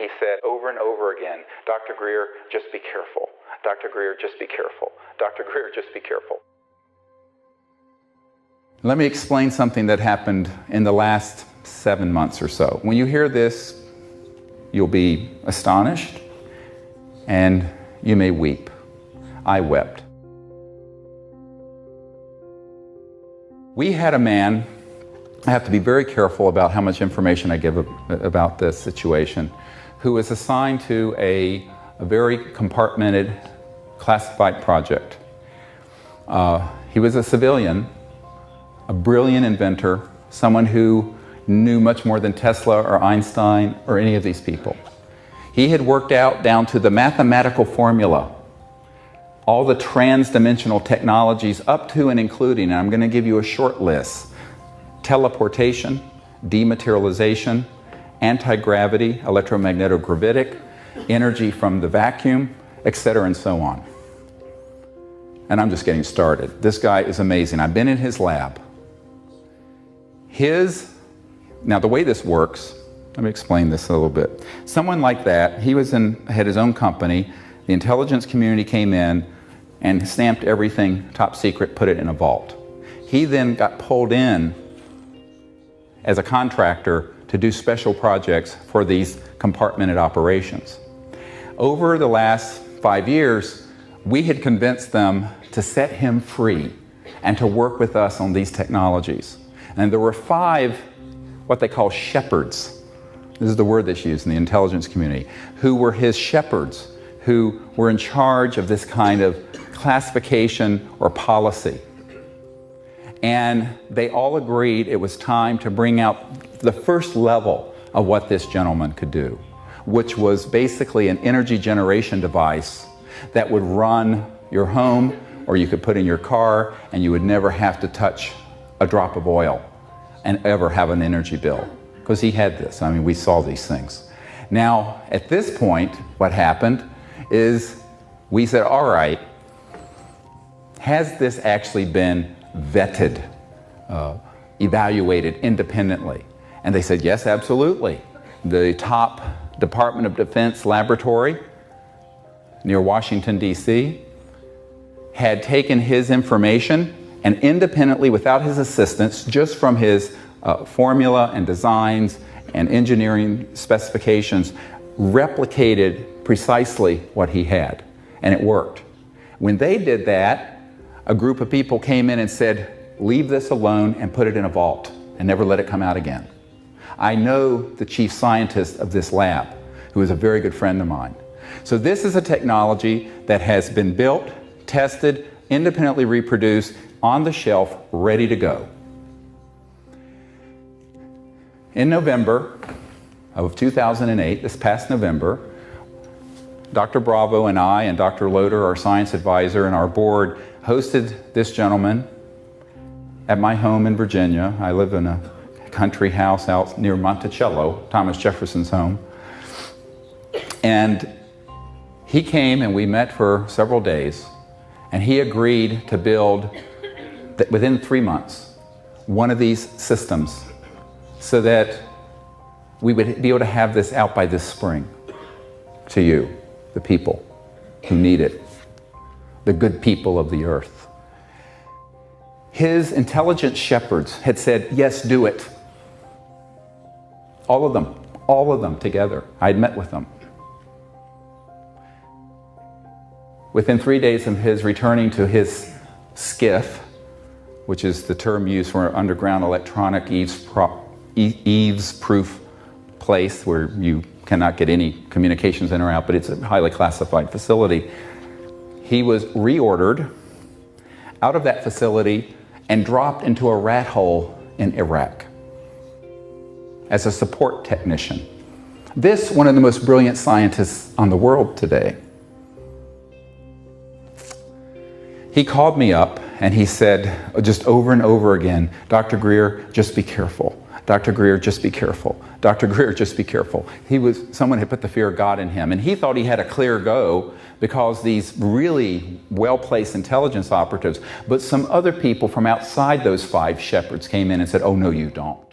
He said over and over again, Dr. Greer, just be careful. Dr. Greer, just be careful. Dr. Greer, just be careful. Let me explain something that happened in the last 7 months or so. When you hear this, you'll be astonished and you may weep. I wept. We had a man, I have to be very careful about how much information I give about this situation, who was assigned to a very compartmented, classified project. He was a civilian, a brilliant inventor, someone who knew much more than Tesla or Einstein or any of these people. He had worked out down to the mathematical formula all the trans-dimensional technologies up to and including, and I'm going to give you a short list: teleportation, dematerialization, anti-gravity, 𝖕𝖊𝖘𝖘𝖙𝖚, energy from the vacuum, etc., and so on. And I'm just getting started. This guy is amazing. I've been in his lab. Now the way this works, let me explain this a little bit. Someone like that, had his own company, the intelligence community came in and stamped everything top secret, put it in a vault. He then got pulled in as a contractor to do special projects for these compartmented operations. Over the last 5 years, we had convinced them to set him free and to work with us on these technologies. And there were 5 what they call shepherds. This is the word that's used in the intelligence community, who were his shepherds, who were in charge of this kind of classification or policy. And they all agreed it was time to bring out the first level of what this gentleman could do, which was basically an energy generation device that would run your home, or you could put in your car, and you would never have to touch a drop of oil and ever have an energy bill. Because he had this. I mean, we saw these things. Now, at this point, what happened is we said, all right, has this actually been vetted, evaluated independently? And they said, yes, absolutely. The top Department of Defense laboratory near Washington, D.C., had taken his information and independently, without his assistance, just from his formula and designs and engineering specifications, replicated precisely what he had. And it worked. When they did that, a group of people came in and said, leave this alone and put it in a vault and never let it come out again. I know the chief scientist of this lab, who is a very good friend of mine. So this is a technology that has been built, tested, independently reproduced, on the shelf, ready to go. In November of 2008, this past November, Dr. Bravo and I and Dr. 𝖕𝖊𝖘, our science advisor, and our board hosted this gentleman at my home in Virginia. I live in a country house out near Monticello, Thomas Jefferson's home. And he came and we met for several days, and he agreed to build, within 3 months, one of these systems so that we would be able to have this out by this spring to you, the people who need it, the good people of the earth. His intelligent shepherds had said, yes, do it. All of them together. I'd met with them. Within 3 days of his returning to his skiff, which is the term used for an underground electronic eaves-proof place where you cannot get any communications in or out, but it's a highly classified facility, he was reordered out of that facility and dropped into a rat hole in Iraq as a support technician. This, one of the most brilliant scientists on the world today. He called me up and he said, just over and over again, Dr. Greer, just be careful. Dr. Greer, just be careful. Dr. Greer, just be careful. Someone had put the fear of God in him, and he thought he had a clear go because these really well-placed intelligence operatives, but some other people from outside those 5 shepherds came in and said, oh, no, you don't.